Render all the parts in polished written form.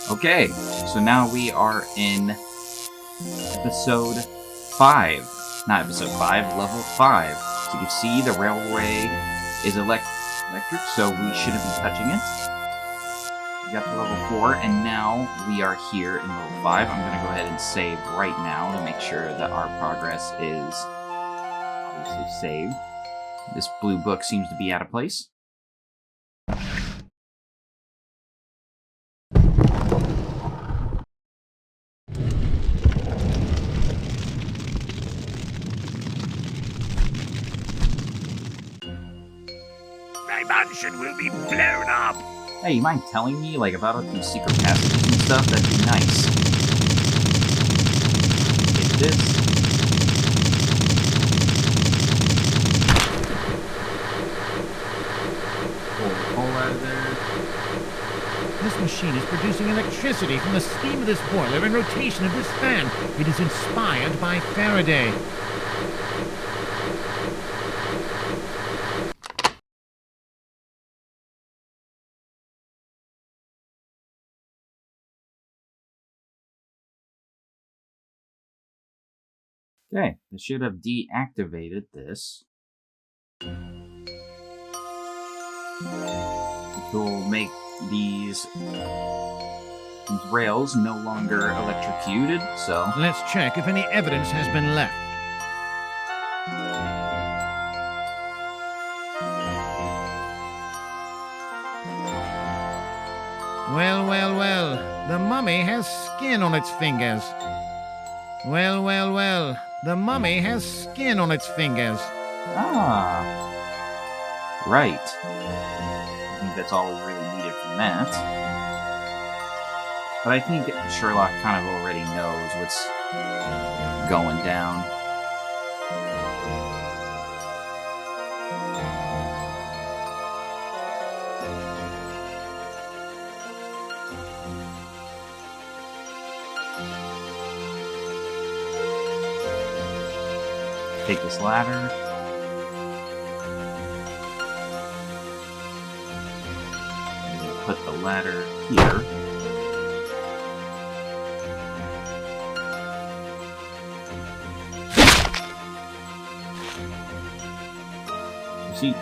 Okay, so now we are in episode 5. Not episode 5, level 5. So you can see the railway is electric, so we shouldn't be touching it. We got to level 4, and now we are here in level 5. I'm going to go ahead and save right now to make sure that our progress is obviously saved. This blue book seems to be out of place. My mansion will be blown up! Hey, you mind telling me, about these secret passages and stuff? That'd be nice. Take this. Pull the coal out of there. This machine is producing electricity from the steam of this boiler and rotation of this fan. It is inspired by Faraday. Okay, I should have deactivated this. Which will make these rails no longer electrocuted, so... Let's check if any evidence has been left. Well, well, well. The mummy has skin on its fingers. Well, well, well. The mummy has skin on its fingers. Ah. Right. I think that's all we really needed from that. But I think Sherlock kind of already knows what's going down. Take this ladder. Put the ladder here. Receipt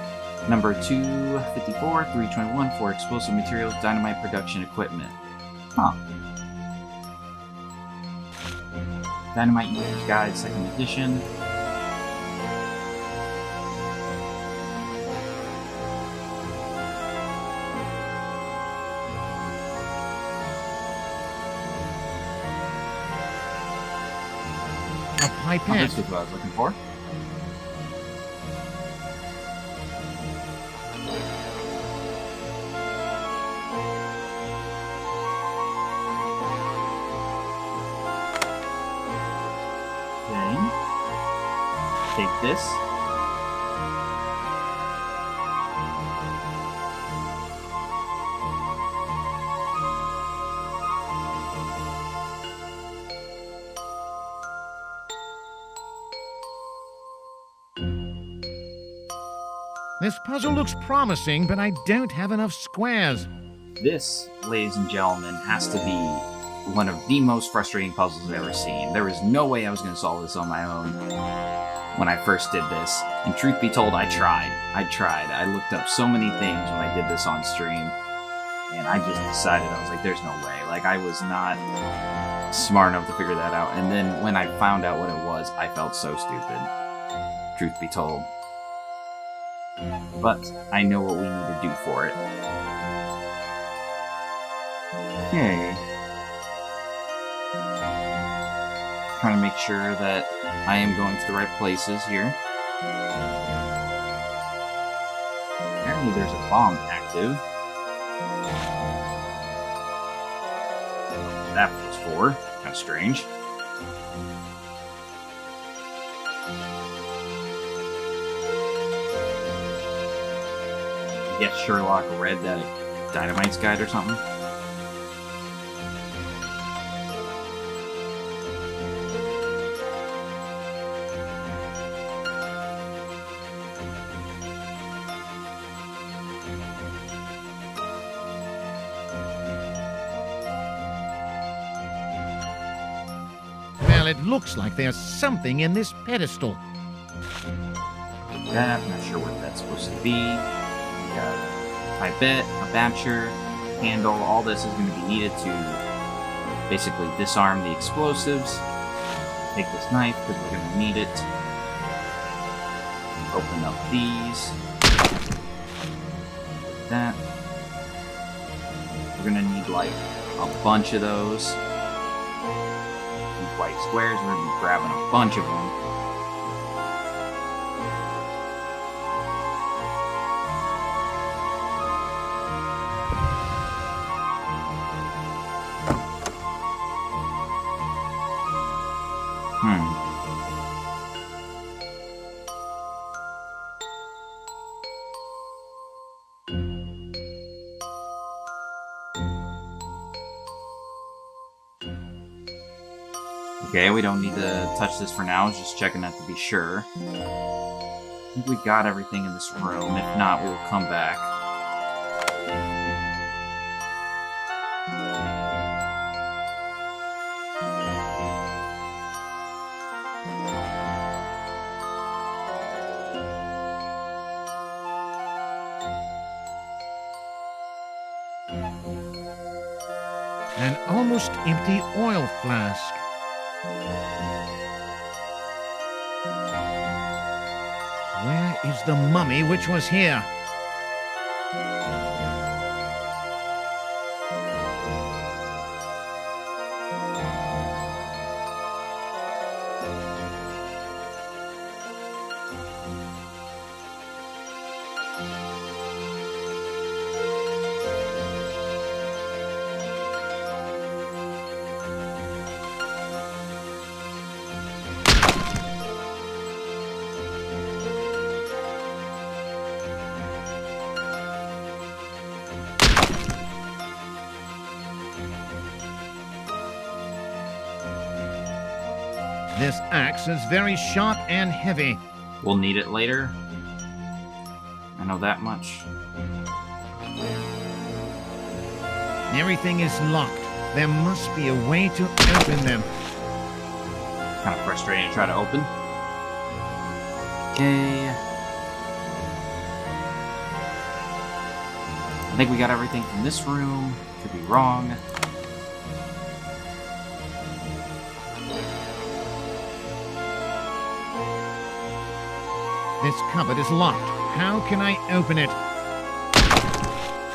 number 254, 321 for explosive materials, dynamite production equipment. Huh. Dynamite User's Guide, 2nd edition. Oh, this is what I was looking for. Okay. Take this. This puzzle looks promising, but I don't have enough squares. This, ladies and gentlemen, has to be one of the most frustrating puzzles I've ever seen. There was no way I was going to solve this on my own when I first did this. And truth be told, I tried. I looked up so many things when I did this on stream. And I just decided, I was like, there's no way. I was not smart enough to figure that out. And then when I found out what it was, I felt so stupid. Truth be told. But I know what we need to do for it. Okay. Trying to make sure that I am going to the right places here. Apparently there's a bomb active. That was for. Kind of strange. I guess Sherlock read that Dynamite's Guide or something. Well, it looks like there's something in this pedestal. That, I'm not sure what that's supposed to be. We got a pipette, a batcher, handle. All this is going to be needed to basically disarm the explosives. Take this knife because we're going to need it. Open up these. Like that. We're going to need like a bunch of those. These white squares, we're going to be grabbing a bunch of them. Okay, we don't need to touch this for now. I was just checking that to be sure. I think we got everything in this room. If not, we will come back. An almost empty oil flask. Where is the mummy which was here? This axe is very sharp and heavy. We'll need it later. I know that much. Everything is locked. There must be a way to open them. Kind of frustrating to try to open. Okay. I think we got everything from this room. Could be wrong. This cupboard is locked. How can I open it?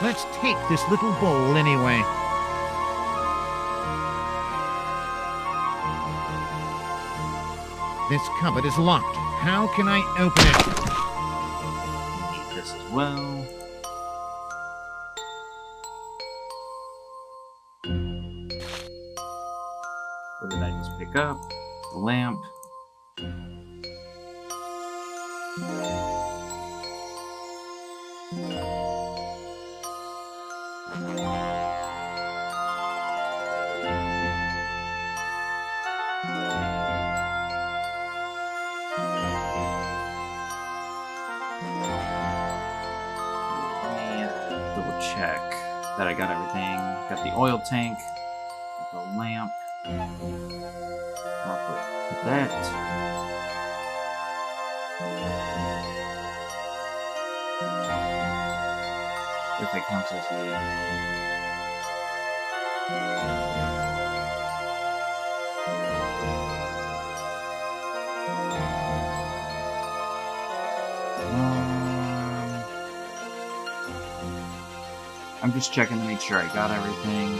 Let's take this little bowl anyway. This cupboard is locked. How can I open it? Need this as well. What did I just pick up? The lamp. Double check that I got everything. Got the oil tank, got the lamp. I'll put that. If it counts as the I'm just checking to make sure I got everything.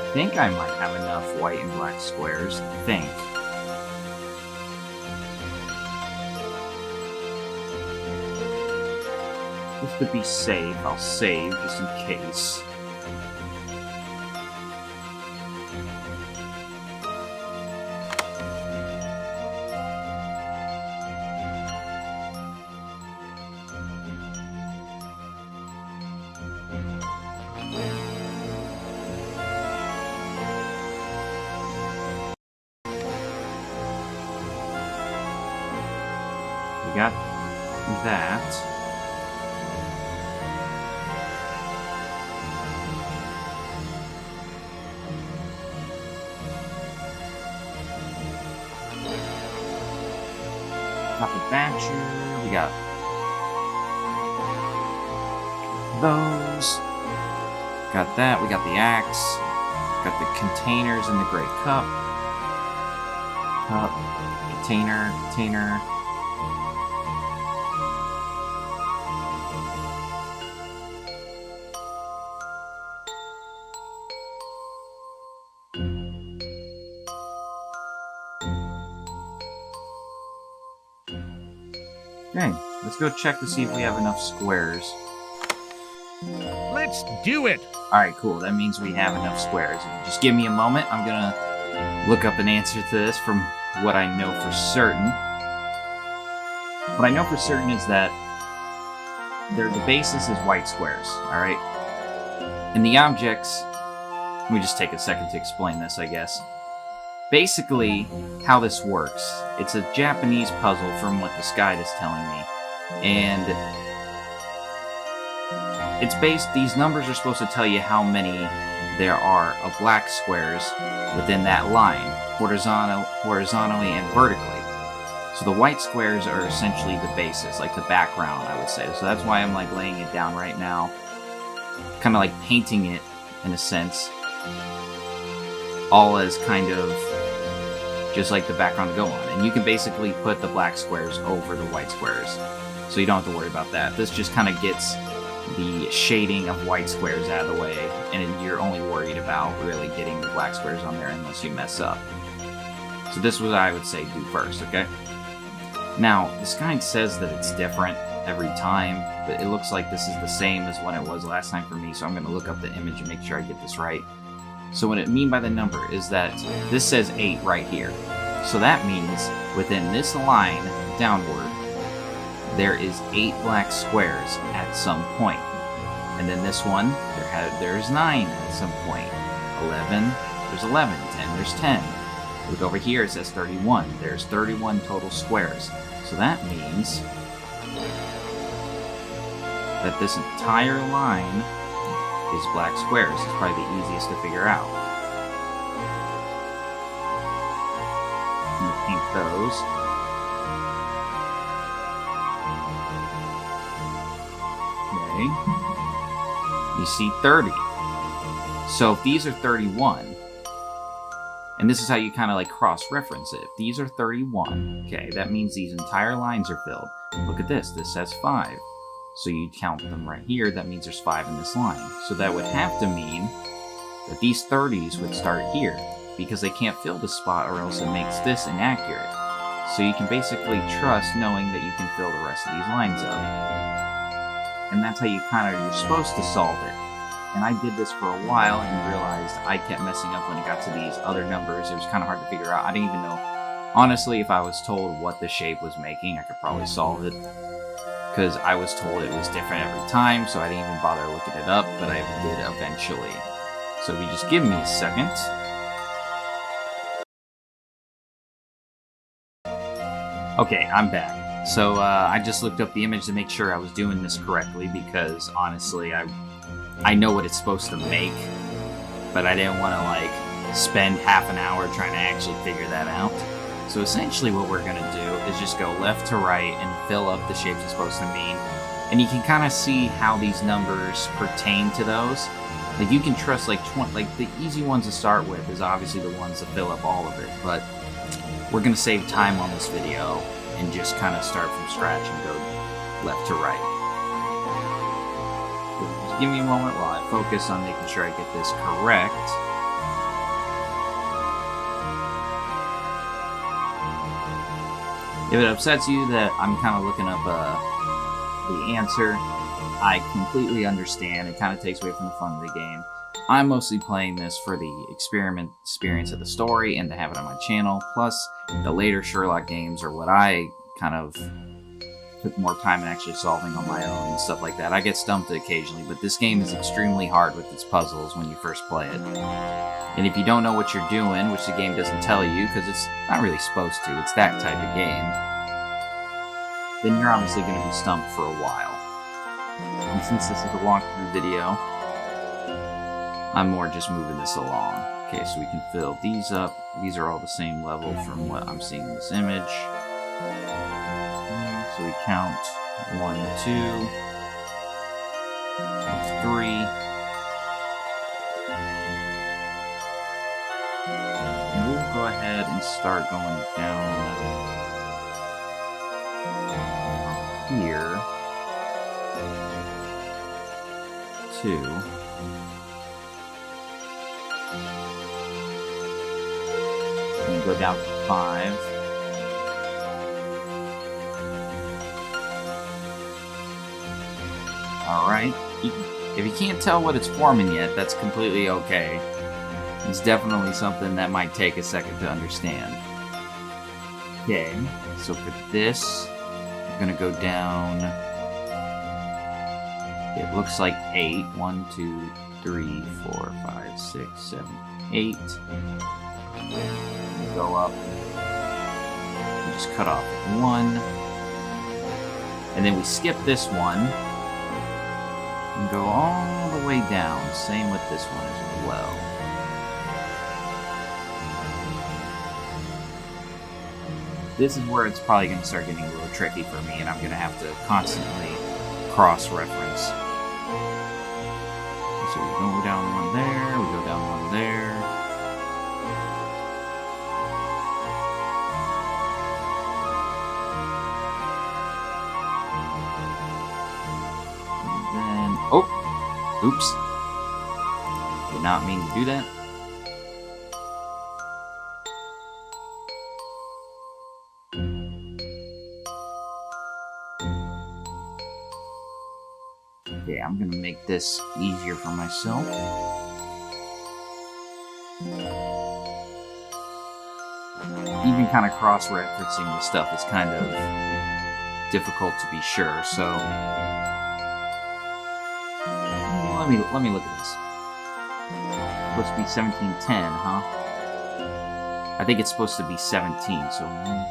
I think I might have enough white and black squares. I think. Just to be safe, I'll save just in case. We got that. Got the Thatcher. We got those. Got that. We got the axe. Got the containers in the Great Cup. Cup. Container. Okay, let's go check to see if we have enough squares. Let's do it! Alright, cool. That means we have enough squares. Just give me a moment. I'm gonna look up an answer to this from what I know for certain. What I know for certain is that the basis is white squares, alright? And the objects... Let me just take a second to explain this, I guess. Basically, how this works, it's a Japanese puzzle from what this guide is telling me. And it's based, these numbers are supposed to tell you how many there are of black squares within that line, horizontally and vertically. So the white squares are essentially the basis, like the background, I would say. So that's why I'm like laying it down right now, kind of like painting it in a sense, all as kind of just like the background to go on. And you can basically put the black squares over the white squares, so you don't have to worry about that. This just kind of gets the shading of white squares out of the way, and you're only worried about really getting the black squares on there unless you mess up. So this is what I would say do first, okay? Now, this guide says that it's different every time, but it looks like this is the same as when it was last time for me, so I'm going to look up the image and make sure I get this right. So what it mean by the number is that this says 8 right here. So that means within this line downward, there is 8 black squares at some point. And then this one, there's 9 at some point. 11, there's 11. 10, there's 10. Look over here, it says 31. There's 31 total squares. So that means that this entire line is black squares. It's probably the easiest to figure out. I'm gonna paint those. Okay. You see 30. So if these are 31, and this is how you kind of like cross-reference it. If these are 31, okay, that means these entire lines are filled. Look at this. This says 5. So you count them right here, that means there's 5 in this line. So that would have to mean that these 30s would start here, because they can't fill this spot or else it makes this inaccurate. So you can basically trust knowing that you can fill the rest of these lines up. And that's how you're supposed to solve it. And I did this for a while and realized I kept messing up when it got to these other numbers. It was kind of hard to figure out. I didn't even know, honestly, if I was told what the shape was making, I could probably solve it. Because I was told it was different every time, so I didn't even bother looking it up, but I did eventually. So if you just give me a second. Okay, I'm back. So I just looked up the image to make sure I was doing this correctly, because honestly, I know what it's supposed to make, but I didn't want to like spend half an hour trying to actually figure that out. So essentially what we're going to do is just go left to right and fill up the shapes it's supposed to mean. And you can kind of see how these numbers pertain to those. Like you can trust like the easy ones to start with is obviously the ones that fill up all of it. But we're going to save time on this video and just kind of start from scratch and go left to right. So just give me a moment while I focus on making sure I get this correct. If it upsets you that I'm kind of looking up the answer, I completely understand. It kind of takes away from the fun of the game. I'm mostly playing this for the experience of the story and to have it on my channel. Plus, the later Sherlock games are what I kind of took more time in actually solving on my own and stuff like that. I get stumped occasionally, but this game is extremely hard with its puzzles when you first play it. And if you don't know what you're doing, which the game doesn't tell you, because it's not really supposed to, it's that type of game, then you're obviously going to be stumped for a while. And since this is a walkthrough video, I'm more just moving this along. Okay, so we can fill these up. These are all the same level from what I'm seeing in this image. So we count 1, 2, 3. And we'll go ahead and start going down here. 2. And go down to 5. Alright. If you can't tell what it's forming yet, that's completely okay. It's definitely something that might take a second to understand. Okay, so for this, I'm gonna go down. It looks like 8. 1, 2, 3, 4, 5, 6, 7, 8. And go up. We just cut off 1. And then we skip this one. And go all the way down. Same with this one as well. This is where it's probably going to start getting a little tricky for me, and I'm going to have to constantly cross-reference. So we go down one there, we go down one there. And then, oh, oops. Did not mean to do that. Okay, I'm gonna make this easier for myself. Even kind of cross-referencing the stuff is kind of difficult to be sure, so let me look at this. It's supposed to be 1710, huh? I think it's supposed to be 17, so 1,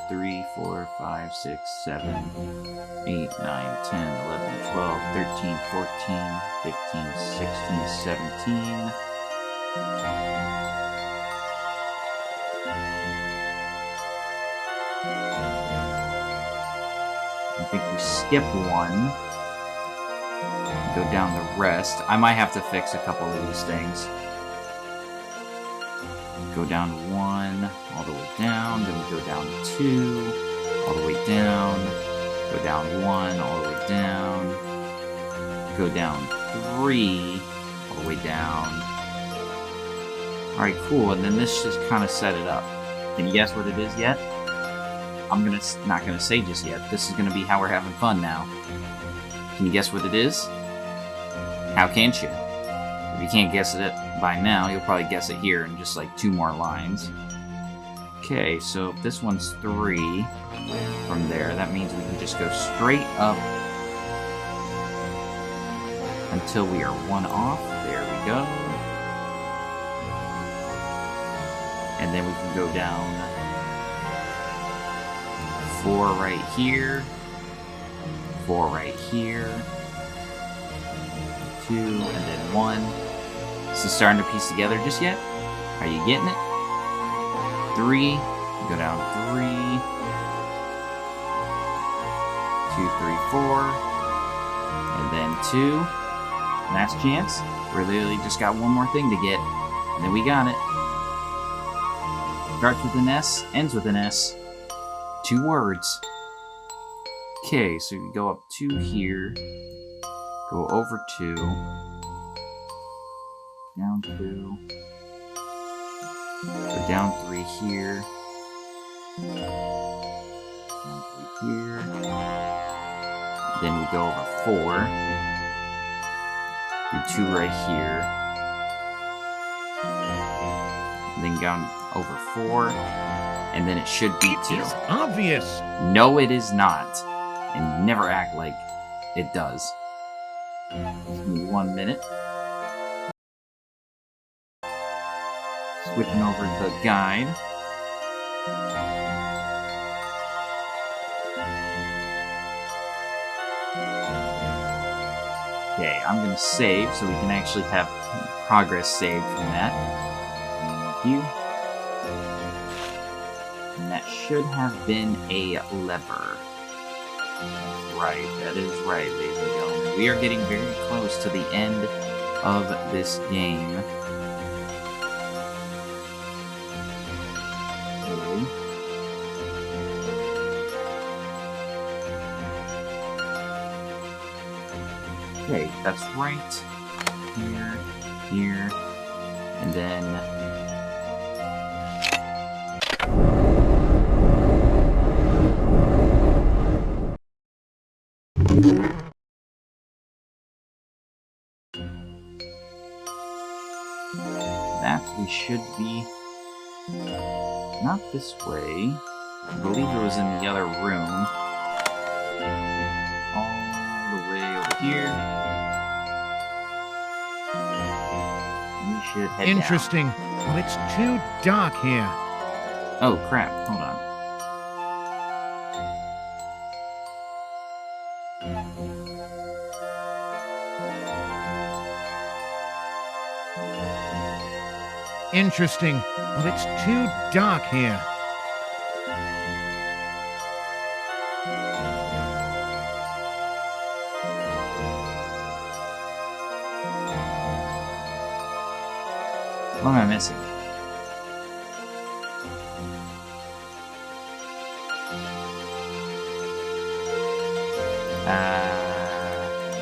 2, 3, 4, 5, 6, 7, 8, 9, 10, 11, 12, 13, 14, 15, 16, 17. I think we skip one. Go down the rest. I might have to fix a couple of these things. Go down 1, all the way down, then we go down 2, all the way down, go down 1, all the way down, go down 3, all the way down. Alright, cool, and then this just kind of set it up. Can you guess what it is yet? I'm not gonna say just yet. This is gonna be how we're having fun now. Can you guess what it is? How can't you? If you can't guess it by now, you'll probably guess it here in just like 2 more lines. Okay, so if this one's 3 from there, that means we can just go straight up until we are 1 off. There we go. And then we can go down 4 right here, 4 right here, 2, and then 1. Is this starting to piece together just yet? Are you getting it? 3, go down 3, 2, 3, 4, and then 2. Last chance. We literally just got one more thing to get, and then we got it. Starts with an S, ends with an S. 2 words. Okay, so you go up 2 here, go over 2, down 2, go down 3 here, down 3 here, then we go over 4, do 2 right here, then down over 4, and then it should be 2. It's obvious. No, it is not. And never act like it does. Give me 1 minute. Switching over to the guide. Okay, I'm going to save so we can actually have progress saved from that. Thank you. And that should have been a lever. That's right, that is right, ladies and gentlemen. We are getting very close to the end of this game. Okay, that's right. Here, here, and then... that we should be... not this way. I believe it was in the other room. All the way over here. We should head Interesting. down. Well, it's too dark here. Oh, crap. Hold on. Interesting. Well, it's too dark here. What am I missing?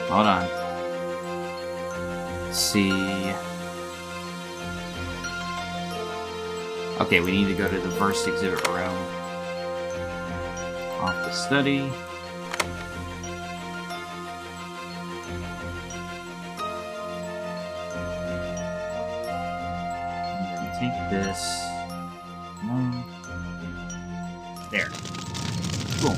Hold on. Let's see. Okay, we need to go to the first exhibit room. Off the study. Take this. There. Cool.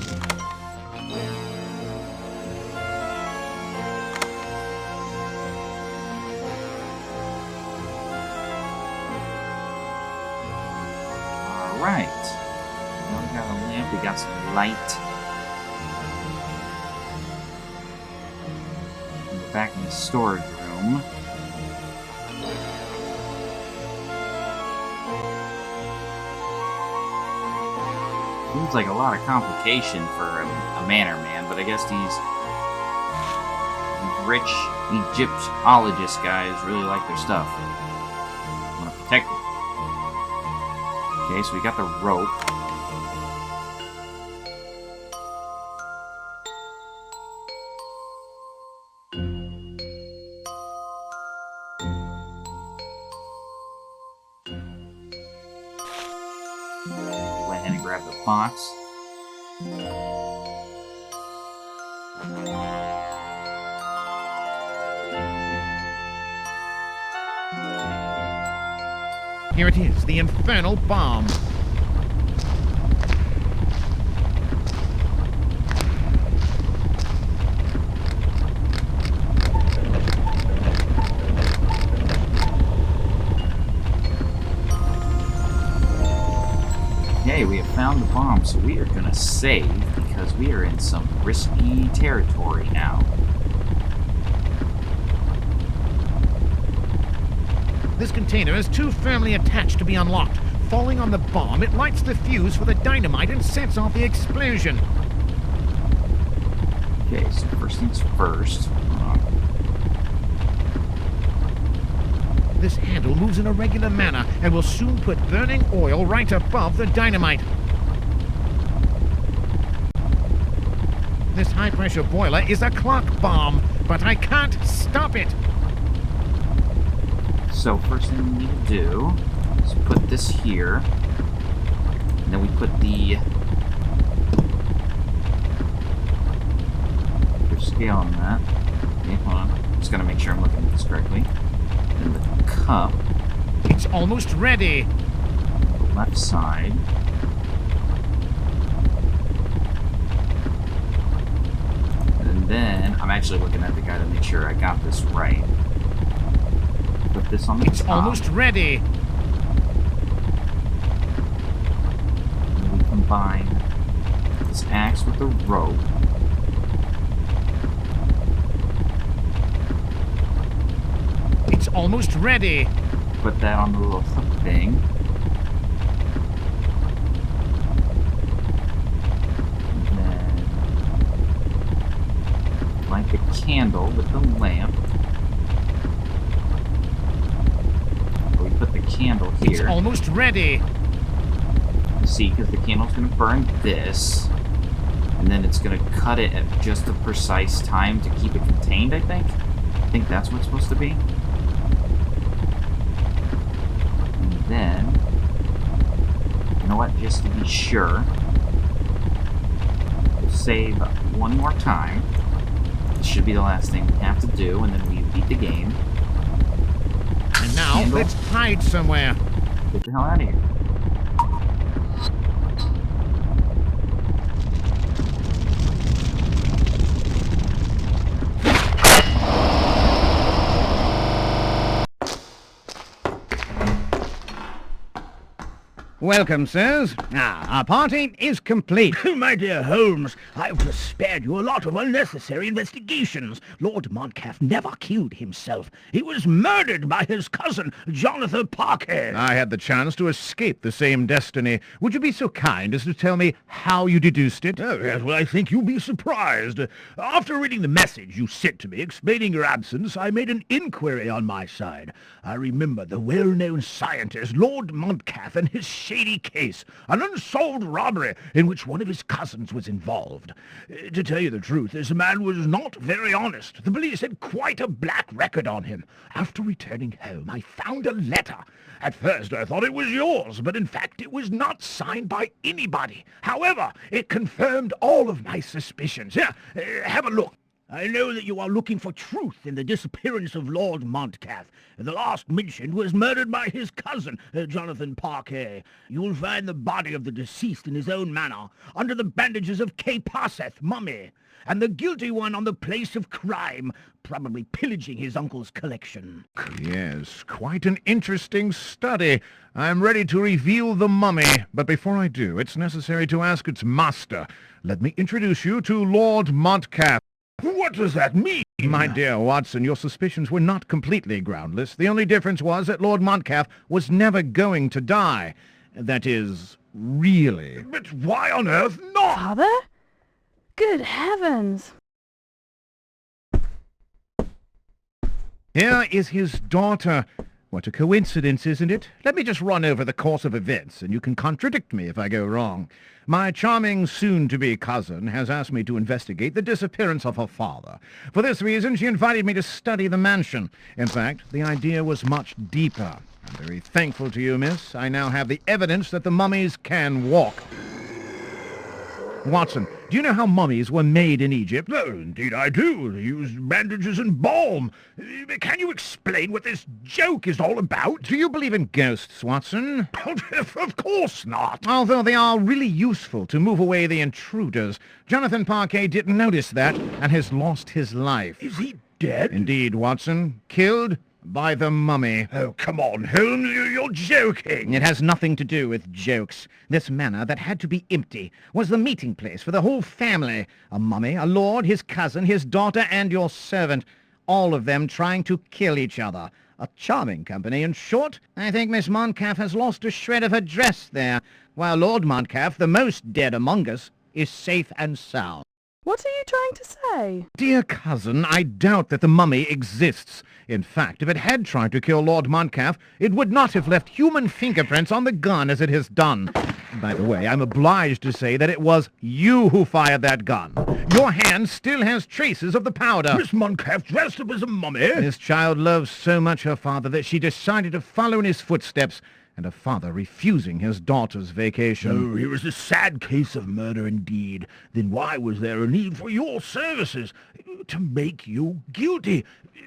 Alright. Now we got a lamp, we got some light. And we're back in the storage room. Seems like a lot of complication for a manor man, but I guess these rich Egyptologist guys really like their stuff. Want to protect it. Okay, so we got the rope. Go ahead and grab the box. Here it is, the infernal bomb. Okay, we have found the bomb, so we are gonna save because we are in some risky territory now. This container is too firmly attached to be unlocked. Falling on the bomb, it lights the fuse for the dynamite and sets off the explosion. Okay, so first things first. This handle moves in a regular manner and will soon put burning oil right above the dynamite. This high-pressure boiler is a clock bomb, but I can't stop it. So first thing we need to do is put this here, and then we put the scale on that. Okay, hold on. Just gotta make sure I'm looking at this correctly. Then the cup. It's almost ready. On the left side. And then I'm actually looking at the guy to make sure I got this right. Put this on the It's top. almost ready. And we combine this axe with the rope. It's almost ready. Put that on the little hook thing. light the candle with the lamp. We put the candle here. It's almost ready. You see, because the candle's going to burn this. And then it's going to cut it at just the precise time to keep it contained, I think. I think that's what it's supposed to be. And then, you know what, just to be sure, we'll save one more time. This should be the last thing we have to do, and then we beat the game. And now, Candle. let's hide somewhere. Get the hell out of here. Welcome, sirs. Our party is complete. My dear Holmes, I've just spared you a lot of unnecessary investigations. Lord Montcalfe never killed himself. He was murdered by his cousin, Jonathan Parker. I had the chance to escape the same destiny. Would you be so kind as to tell me how you deduced it? Oh, yes, well, I think you'll be surprised. After reading the message you sent to me explaining your absence, I made an inquiry on my side. I remember the well-known scientist, Lord Montcalfe, and his shady case, an unsolved robbery in which one of his cousins was involved. To tell you the truth, this man was not very honest. The police had quite a black record on him. After returning home, I found a letter. At first, I thought it was yours, but in fact, it was not signed by anybody. However, it confirmed all of my suspicions. Here, have a look. I know that you are looking for truth in the disappearance of Lord Montcalfe. The last mentioned was murdered by his cousin, Jonathan Parker. You will find the body of the deceased in his own manor, under the bandages of K. Parseth, mummy, and the guilty one on the place of crime, probably pillaging his uncle's collection. Yes, quite an interesting study. I'm ready to reveal the mummy, but before I do, it's necessary to ask its master. Let me introduce you to Lord Montcalfe. What does that mean? My dear Watson, your suspicions were not completely groundless. The only difference was that Lord Montcalfe was never going to die. That is, really. But why on earth not? Father? Good heavens! Here is his daughter. What a coincidence, isn't it? Let me just run over the course of events, and you can contradict me if I go wrong. My charming soon-to-be cousin has asked me to investigate the disappearance of her father. For this reason, she invited me to study the mansion. In fact, the idea was much deeper. I'm very thankful to you, miss. I now have the evidence that the mummies can walk. Watson, do you know how mummies were made in Egypt? Oh, indeed I do. They used bandages and balm. Can you explain what this joke is all about? Do you believe in ghosts, Watson? Of course not. Although they are really useful to move away the intruders. Jonathan Parker didn't notice that and has lost his life. Is he dead? Indeed, Watson. Killed by the mummy. Oh, come on, Holmes. You're joking. It has nothing to do with jokes. This manor that had to be empty was the meeting place for the whole family. A mummy, a lord, his cousin, his daughter, and your servant. All of them trying to kill each other. A charming company, in short. I think Miss Montcalfe has lost a shred of her dress there, while Lord Montcalfe, the most dead among us, is safe and sound. What are you trying to say? Dear cousin, I doubt that the mummy exists. In fact, if it had tried to kill Lord Montcalfe, it would not have left human fingerprints on the gun as it has done. By the way, I'm obliged to say that it was you who fired that gun. Your hand still has traces of the powder. Miss Montcalfe dressed up as a mummy? This child loves so much her father that she decided to follow in his footsteps, and her father refusing his daughter's vacation. Oh, here is a sad case of murder indeed. Then why was there a need for your services? To make you guilty?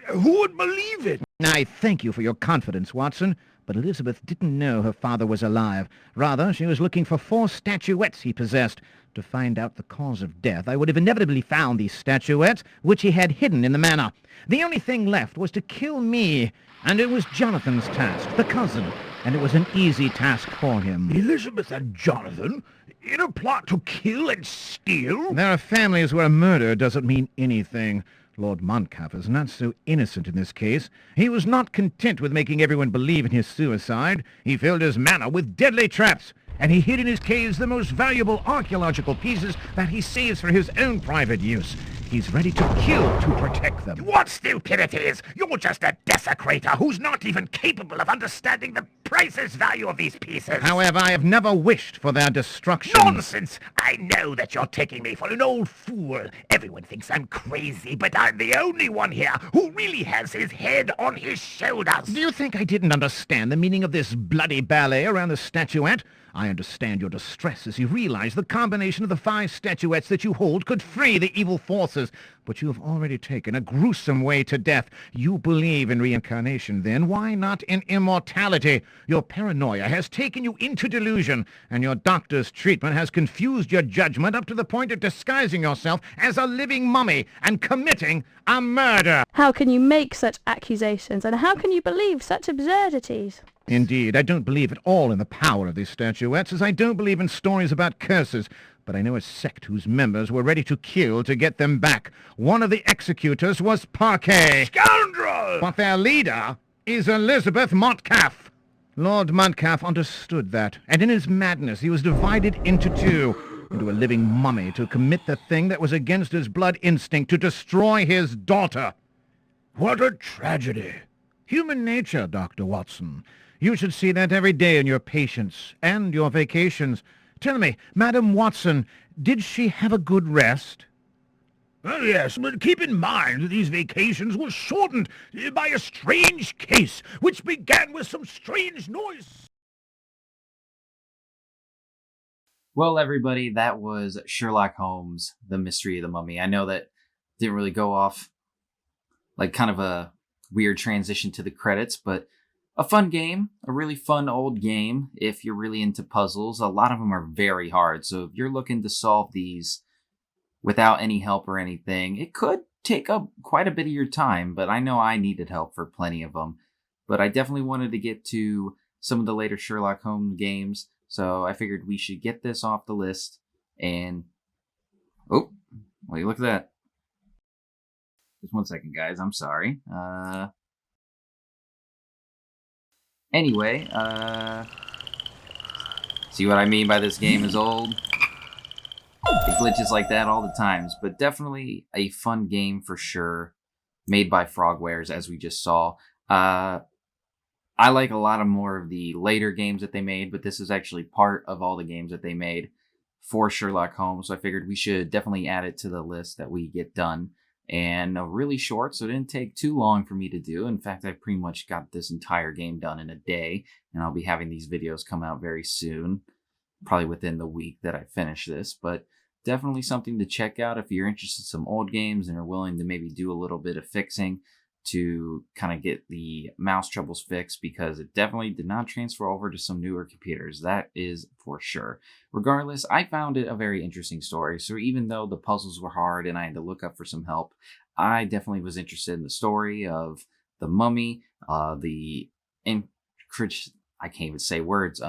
Who would believe it? I thank you for your confidence, Watson, but Elizabeth didn't know her father was alive. Rather, she was looking for 4 statuettes he possessed. To find out the cause of death, I would have inevitably found these statuettes, which he had hidden in the manor. The only thing left was to kill me, and it was Jonathan's task, the cousin, and it was an easy task for him. Elizabeth and Jonathan? In a plot to kill and steal? There are families where murder doesn't mean anything. Lord Montcalfe is not so innocent in this case. He was not content with making everyone believe in his suicide. He filled his manor with deadly traps, and he hid in his caves the most valuable archaeological pieces that he saves for his own private use. He's ready to kill to protect them. What stupidities! You're just a desecrator who's not even capable of understanding the priceless value of these pieces. However, I have never wished for their destruction. Nonsense! I know that you're taking me for an old fool. Everyone thinks I'm crazy, but I'm the only one here who really has his head on his shoulders. Do you think I didn't understand the meaning of this bloody ballet around the statuette? I understand your distress as you realize the combination of the 5 statuettes that you hold could free the evil forces, but you have already taken a gruesome way to death. You believe in reincarnation, then why not in immortality? Your paranoia has taken you into delusion, and your doctor's treatment has confused your judgment up to the point of disguising yourself as a living mummy and committing a murder. How can you make such accusations, and how can you believe such absurdities? Indeed, I don't believe at all in the power of these statuettes, as I don't believe in stories about curses, but I know a sect whose members were ready to kill to get them back. One of the executors was Parquet. Scoundrel! But their leader is Elizabeth Montcalfe. Lord Montcalfe understood that, and in his madness he was divided into 2, into a living mummy to commit the thing that was against his blood instinct, to destroy his daughter. What a tragedy. Human nature, Dr. Watson. You should see that every day in your patients and your vacations. Tell me, Madam Watson, did she have a good rest? Oh, yes, but keep in mind that these vacations were shortened by a strange case, which began with some strange noise. Well, everybody, that was Sherlock Holmes, The Mystery of the Mummy. I know that didn't really go off like kind of a weird transition to the credits, but a fun game, a really fun old game if you're really into puzzles. A lot of them are very hard, so if you're looking to solve these without any help or anything, it could take up quite a bit of your time, but I know I needed help for plenty of them. But I definitely wanted to get to some of the later Sherlock Holmes games, so I figured we should get this off the list. And oh, well, you look at that. Just one second, guys. I'm sorry. Anyway, see what I mean by this game is old? It glitches like that all the times, but definitely a fun game for sure, made by Frogwares, as we just saw. I like a lot of more of the later games that they made, but this is actually part of all the games that they made for Sherlock Holmes, so I figured we should definitely add it to the list that we get done. And really short, so it didn't take too long for me to do. In fact, I pretty much got this entire game done in a day, and I'll be having these videos come out very soon, probably within the week that I finish this. But definitely something to check out if you're interested in some old games and are willing to maybe do a little bit of fixing to kind of get the mouse troubles fixed, because it definitely did not transfer over to some newer computers. That is for sure. Regardless, I found it a very interesting story. So even though the puzzles were hard and I had to look up for some help, I definitely was interested in the story of the mummy, I can't even say words,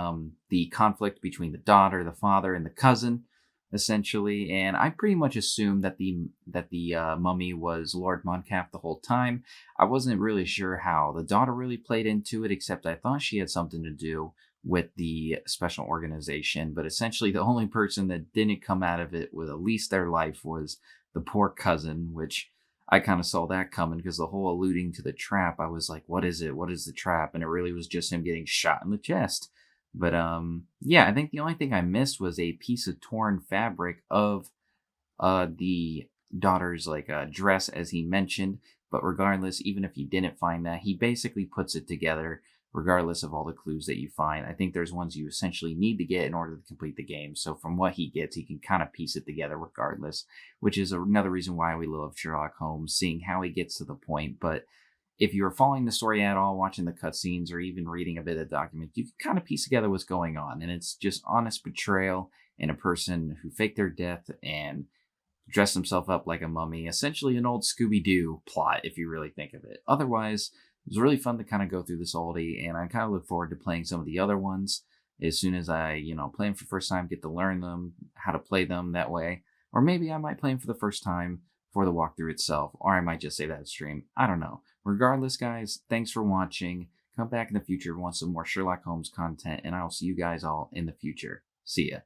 the conflict between the daughter, the father, and the cousin, essentially. And I pretty much assumed that the mummy was Lord Montcalfe the whole time. I wasn't really sure how the daughter really played into it, except I thought she had something to do with the special organization. But essentially the only person that didn't come out of it with at least their life was the poor cousin, which I kind of saw that coming, because the whole alluding to the trap, I was like, what is it? What is the trap? And it really was just him getting shot in the chest. But yeah, I think the only thing I missed was a piece of torn fabric of the daughter's dress, as he mentioned. But regardless, even if you didn't find that, he basically puts it together regardless of all the clues that you find. I think there's ones you essentially need to get in order to complete the game. So from what he gets, he can kind of piece it together regardless, which is another reason why we love Sherlock Holmes, seeing how he gets to the point. But if you're following the story at all, watching the cutscenes, or even reading a bit of the document, you can kind of piece together what's going on. And it's just honest betrayal in a person who faked their death and dressed himself up like a mummy. Essentially an old Scooby-Doo plot, if you really think of it. Otherwise, it was really fun to kind of go through this oldie, and I kind of look forward to playing some of the other ones as soon as I, play them for the first time, get to learn them, how to play them that way. Or maybe I might play them for the first time for the walkthrough itself, or I might just say that stream. I don't know. Regardless, guys, thanks for watching. Come back in the future if you want some more Sherlock Holmes content, and I'll see you guys all in the future. See ya.